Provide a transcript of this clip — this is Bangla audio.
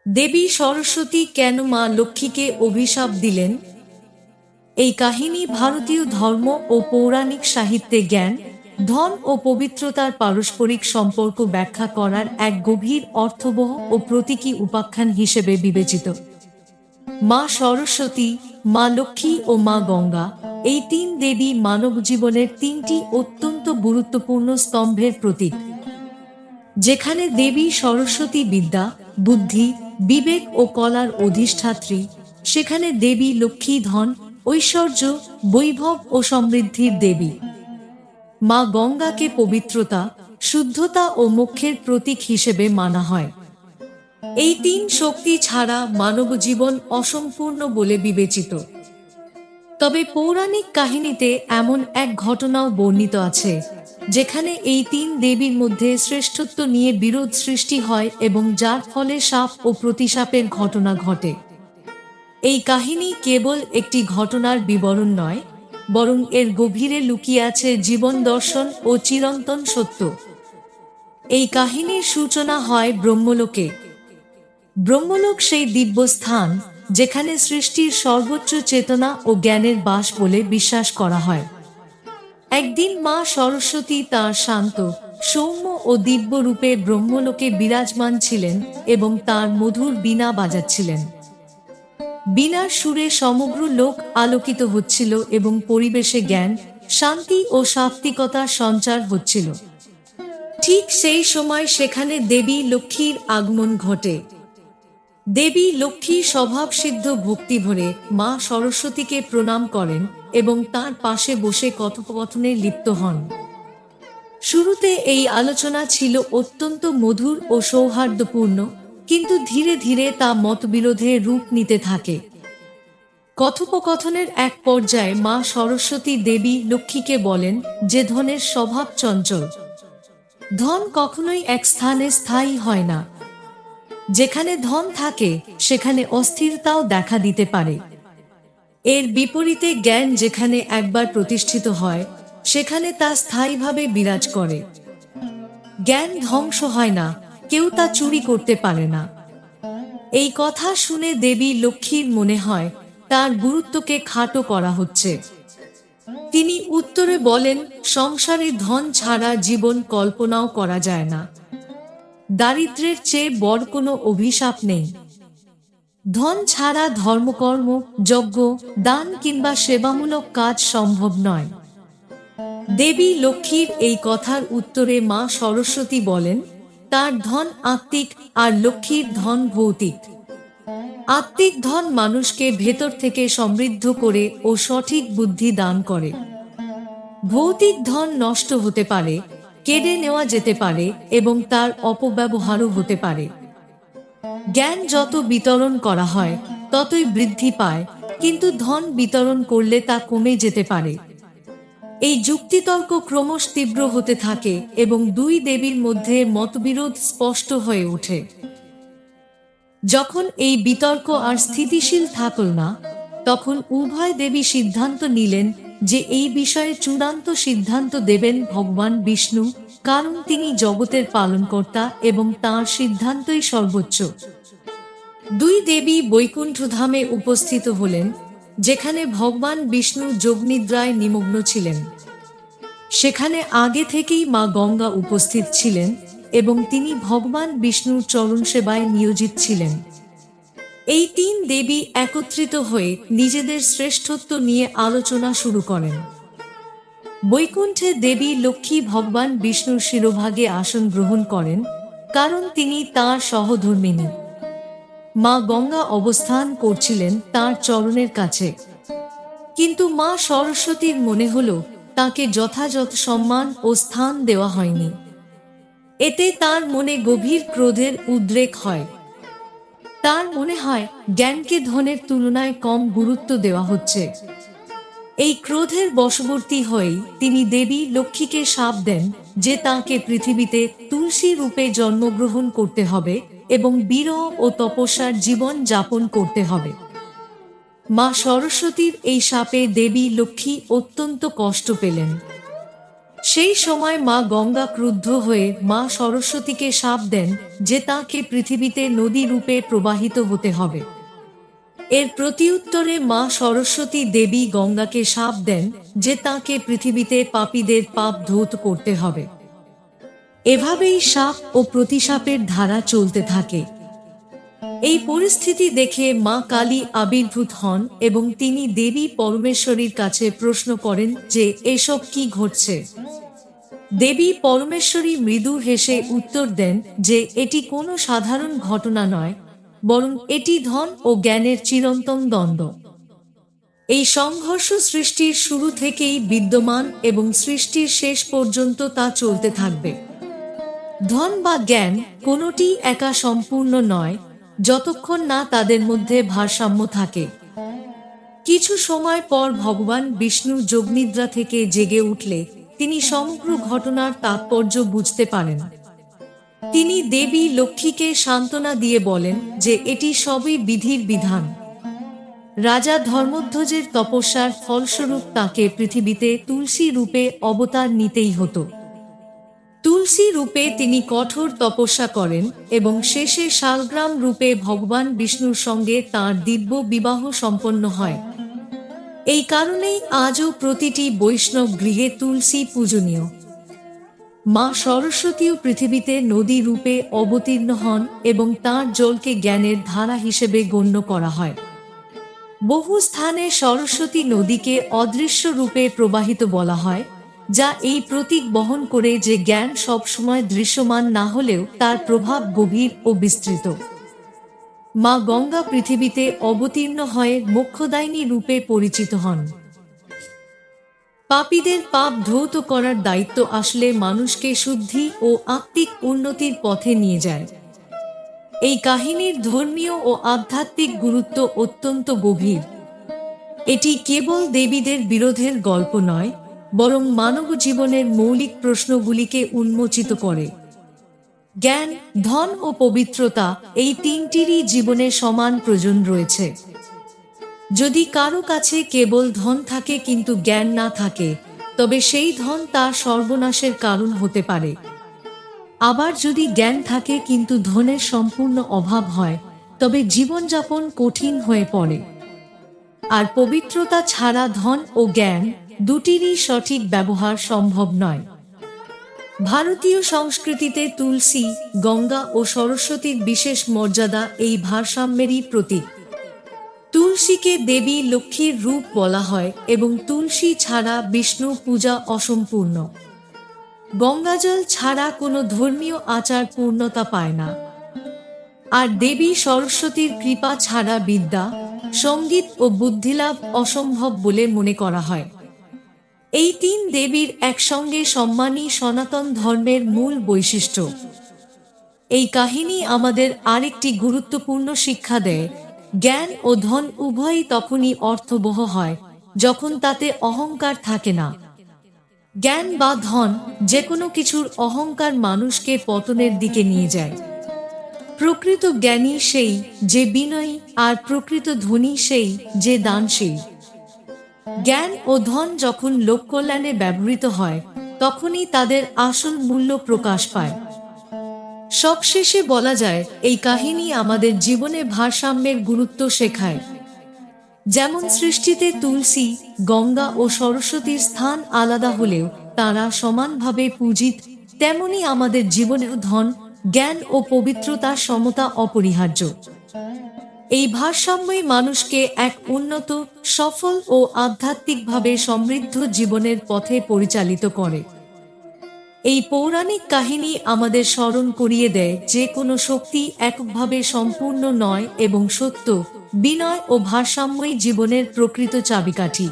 দেবী সরস্বতী কেন মা লক্ষ্মীকে অভিশাপ দিলেন? এই কাহিনী ভারতীয় ধর্ম ও পৌরাণিক সাহিত্যে জ্ঞান, ধন ও পবিত্রতার পারস্পরিক সম্পর্ক ব্যাখ্যা করার এক গভীর অর্থবহ ও প্রতীকী উপাখ্যান হিসেবে বিবেচিত। মা সরস্বতী, মা লক্ষ্মী ও মা গঙ্গা, এই তিন দেবী মানব জীবনের তিনটি অত্যন্ত গুরুত্বপূর্ণ স্তম্ভের প্রতীক। যেখানে দেবী সরস্বতী বিদ্যা, বুদ্ধি, বিবেক ও কলার অধিষ্ঠাত্রী, সেখানে দেবী লক্ষ্মী ধন, ঐশ্বর্য, বৈভব ও সমৃদ্ধির দেবী। মা গঙ্গাকে পবিত্রতা, শুদ্ধতা ও মোক্ষের প্রতীক হিসেবে মানা হয়। এই তিন শক্তি ছাড়া মানব জীবন অসম্পূর্ণ বলে বিবেচিত। তবে পৌরাণিক কাহিনীতে এমন এক ঘটনাও বর্ণিত আছে, যেখানে এই তিন দেবীর মধ্যে শ্রেষ্ঠত্ব নিয়ে বিরোধ সৃষ্টি হয় এবং যার ফলে শাপ ও প্রতিশাপের ঘটনা ঘটে। এই কাহিনী কেবল একটি ঘটনার বিবরণ নয়, বরং এর গভীরে লুকিয়ে আছে জীবন দর্শন ও চিরন্তন সত্য। এই কাহিনীর সূচনা হয় ব্রহ্মলোকে। ব্রহ্মলোক সেই দিব্য স্থান যেখানে সৃষ্টির সর্বোচ্চ চেতনা ও জ্ঞানের বাস বলে বিশ্বাস করা হয়। একদিন মা সরস্বতী তাঁর শান্ত, সৌম্য ও দিব্য রূপে ব্রহ্মলোকে বিরাজমান ছিলেন এবং তাঁর মধুর বীণা বাজাচ্ছিলেন। বীণার সুরে সমগ্র লোক আলোকিত হচ্ছিল এবং পরিবেশে জ্ঞান, শান্তি ও সাত্ত্বিকতার সঞ্চার হচ্ছিল। ঠিক সেই সময় সেখানে দেবী লক্ষ্মীর আগমন ঘটে। দেবী লক্ষ্মী স্বভাবসিদ্ধ ভক্তিভরে মা সরস্বতীকে প্রণাম করেন এবং তার পাশে বসে কথোপকথনে লিপ্ত হন। শুরুতে এই আলোচনা ছিল অত্যন্ত মধুর ও সৌহার্দ্যপূর্ণ, কিন্তু ধীরে ধীরে তা মতবিরোধে রূপ নিতে থাকে। কথোপকথনের এক পর্যায়ে মা সরস্বতী দেবী লক্ষ্মীকে বলেন যে ধনের স্বভাব চঞ্চল। ধন কখনোই এক স্থানে স্থায়ী হয় না। যেখানে ধন থাকে সেখানে অস্থিরতাও দেখা দিতে পারে। এর বিপরীতে জ্ঞান যেখানে একবার প্রতিষ্ঠিত হয়, সেখানে তা স্থায়ীভাবে বিরাজ করে। জ্ঞান ধ্বংস হয় না, কেউ তা চুরি করতে পারে না। এই কথা শুনে দেবী লক্ষ্মীর মনে হয় তার গুরুত্বকে খাটো করা হচ্ছে। তিনি উত্তরে বলেন, সংসারে ধন ছাড়া জীবন কল্পনাও করা যায় না। দারিদ্র্যের চেয়ে বড় কোনো অভিশাপ নেই। ধন ছাড়া ধর্মকর্ম, যজ্ঞ, দান কিংবা সেবামূলক কাজ সম্ভব নয়। দেবী লক্ষ্মীর এই কথার উত্তরে মা সরস্বতী বলেন, তার ধন আত্মিক আর লক্ষ্মীর ধন ভৌতিক। আত্মিক ধন মানুষকে ভেতর থেকে সমৃদ্ধ করে ও সঠিক বুদ্ধি দান করে। ভৌতিক ধন নষ্ট হতে পারে, কেড়ে নেওয়া যেতে পারে এবং তার অপব্যবহারও হতে পারে। জ্ঞান যত বিতরণ করা হয় ততই বৃদ্ধি পায়, কিন্তু ধন বিতরণ করলে তা কমে যেতে পারে। এই যুক্তিতর্ক ক্রমশ তীব্র হতে থাকে এবং দুই দেবীর মধ্যে মতবিরোধ স্পষ্ট হয়ে ওঠে। যখন এই বিতর্ক আর স্থিতিশীল থাকল না, তখন উভয় দেবী সিদ্ধান্ত নিলেন যে এই বিষয়ে চূড়ান্ত সিদ্ধান্ত দেবেন ভগবান বিষ্ণু, কারণ তিনি জগতের পালনকর্তা এবং তাঁর সিদ্ধান্তই সর্বোচ্চ। দুই দেবী বৈকুণ্ঠধামে উপস্থিত হলেন, যেখানে ভগবান বিষ্ণু যোগনিদ্রায় নিমগ্ন ছিলেন। সেখানে আগে থেকেই মা গঙ্গা উপস্থিত ছিলেন এবং তিনি ভগবান বিষ্ণুর চরণ সেবায় নিয়োজিত ছিলেন। এই তিন দেবী একত্রিত হয়ে নিজেদের শ্রেষ্ঠত্ব নিয়ে আলোচনা শুরু করেন। বৈকুণ্ঠে দেবী লক্ষ্মী ভগবান বিষ্ণুর শিরোভাগে আসন গ্রহণ করেন, কারণ তিনি তাঁর সহধর্মিণী। মা গঙ্গা অবস্থান করছিলেন তাঁর চরণের কাছে। কিন্তু মা সরস্বতীর মনে হল তাকে যথাযথ সম্মান ও স্থান দেওয়া হয়নি। এতে তার মনে গভীর ক্রোধের উদ্রেক হয়। তার মনে হয় জ্ঞানকে ধনের তুলনায় কম গুরুত্ব দেওয়া হচ্ছে। এই ক্রোধের বশবর্তী হয়েই তিনি দেবী লক্ষ্মীকে শাপ দেন যে তাঁকে পৃথিবীতে তুলসী রূপে জন্মগ্রহণ করতে হবে এবং বিরহ ও তপস্যার জীবন যাপন করতে হবে। মা সরস্বতীর এই শাপে দেবী লক্ষ্মী অত্যন্ত কষ্ট পেলেন। সেই সময় মা গঙ্গা ক্রুদ্ধ হয়ে মা সরস্বতীকে শাপ দেন যে তাকে পৃথিবীতে নদী রূপে প্রবাহিত হতে হবে। এর প্রতিউত্তরে মা সরস্বতী দেবী গঙ্গাকে শাপ দেন যে তাকে পৃথিবীতে পাপীদের পাপ ধৌত করতে হবে। এভাবেই শাপ ও প্রতিশাপের ধারা চলতে থাকে। এই পরিস্থিতি দেখে মা কালী আবির্ভূত হন এবং তিনি দেবী পরমেশ্বরীর কাছে প্রশ্ন করেন যে এসব কি ঘটছে। দেবী পরমেশ্বরী মৃদু হেসে উত্তর দেন যে এটি কোনো সাধারণ ঘটনা নয়, বরং এটি ধন ও জ্ঞানের চিরন্তন দ্বন্দ্ব। এই সংঘর্ষ সৃষ্টির শুরু থেকেই বিদ্যমান এবং সৃষ্টির শেষ পর্যন্ত তা চলতে থাকবে। ধন বা জ্ঞান কোনোটি একা সম্পূর্ণ নয় যতক্ষণ না তাদের মধ্যে ভারসাম্য থাকে। কিছু সময় পর ভগবান বিষ্ণু যোগনিদ্রা থেকে জেগে উঠলে তিনি সমগ্র ঘটনার তাৎপর্য বুঝতে পারেন। তিনি দেবী লক্ষ্মীকে সান্ত্বনা দিয়ে বলেন যে এটি সবই বিধির বিধান। রাজা ধর্মধ্বজের তপস্যার ফলস্বরূপ তাকে পৃথিবীতে তুলসী রূপে অবতার নিতেই হতো। তুলসী রূপে তিনি কঠোর তপস্যা করেন এবং শেষে শালগ্রাম রূপে ভগবান বিষ্ণুর সঙ্গে তাঁর দিব্য বিবাহ সম্পন্ন হয়। এই কারণেই আজও প্রতিটি বৈষ্ণব গৃহে তুলসী পূজনীয়। মা সরস্বতীও পৃথিবীতে নদী রূপে অবতীর্ণ হন এবং তাঁর জলকে জ্ঞানের ধারা হিসেবে গণ্য করা হয়। বহু স্থানে সরস্বতী নদীকে অদৃশ্য রূপে প্রবাহিত বলা হয়, যা এই প্রতীক বহন করে যে জ্ঞান সবসময় দৃশ্যমান না হলেও তার প্রভাব গভীর ও বিস্তৃত। মা গঙ্গা পৃথিবীতে অবতীর্ণ হয়ে মোক্ষদায়িনী রূপে পরিচিত হন। পাপীদের পাপ ধৌত করার দায়িত্ব আসলে মানুষকে শুদ্ধি ও আত্মিক উন্নতির পথে নিয়ে যায়। এই কাহিনীর ধর্মীয় ও আধ্যাত্মিক গুরুত্ব অত্যন্ত গভীর। এটি কেবল দেবীদের বিরোধের গল্প নয়, বরং মানব জীবনের মৌলিক প্রশ্নগুলিকে উন্মোচিত করে। জ্ঞান, ধন ও পবিত্রতা এই তিনটিরই জীবনে সমান প্রয়োজন রয়েছে। যদি কারো কাছে কেবল ধন থাকে কিন্তু জ্ঞান না থাকে, তবে সেই ধন তার সর্বনাশের কারণ হতে পারে। আবার যদি জ্ঞান থাকে কিন্তু ধনের সম্পূর্ণ অভাব হয়, তবে জীবনযাপন কঠিন হয়ে পড়ে। আর পবিত্রতা ছাড়া ধন ও জ্ঞান দুটিরই সঠিক ব্যবহার সম্ভব নয়। ভারতীয় সংস্কৃতিতে তুলসী, গঙ্গা ও সরস্বতীর বিশেষ মর্যাদা এই ভারসাম্যেরই প্রতীক। তুলসীকে দেবী লক্ষ্মীর রূপ বলা হয় এবং তুলসী ছাড়া বিষ্ণু পূজা অসম্পূর্ণ। গঙ্গাজল ছাড়া কোনো ধর্মীয় আচার পূর্ণতা পায় না। আর দেবী সরস্বতীর কৃপা ছাড়া বিদ্যা, সঙ্গীত ও বুদ্ধিলাভ অসম্ভব বলে মনে করা হয়। এই তিন দেবীর একসঙ্গে সম্মানই সনাতন ধর্মের মূল বৈশিষ্ট্য। এই কাহিনী আমাদের আরেকটি গুরুত্বপূর্ণ শিক্ষা দেয়, জ্ঞান ও ধন উভয়ই তখনই অর্থবহ হয় যখন তাতে অহংকার থাকে না। জ্ঞান বা ধন যে কোনো কিছুর অহংকার মানুষকে পতনের দিকে নিয়ে যায়। প্রকৃত জ্ঞানী সেই যে বিনয়ী, আর প্রকৃত ধনী সেই যে দানশীল। জ্ঞান ও ধন যখন লোককল্যাণে ব্যবহৃত হয়, তখনই তাদের আসল মূল্য প্রকাশ পায়। সবশেষে বলা যায়, এই কাহিনী আমাদের জীবনে ভারসাম্যের গুরুত্ব শেখায়। যেমন সৃষ্টিতে তুলসী, গঙ্গা ও সরস্বতীর স্থান আলাদা হলেও তারা সমানভাবে পূজিত, তেমনি আমাদের জীবনেও ধন, জ্ঞান ও পবিত্রতার সমতা অপরিহার্য। এই ভারসাম্যই মানুষকে এক উন্নত, সফল ও আধ্যাত্মিকভাবে সমৃদ্ধ জীবনের পথে পরিচালিত করে। এই পৌরাণিক কাহিনী আমাদের স্মরণ করিয়ে দেয় যে কোনো শক্তি এককভাবে সম্পূর্ণ নয় এবং সত্য, বিনয় ও ভারসাম্যই জীবনের প্রকৃত চাবিকাঠি।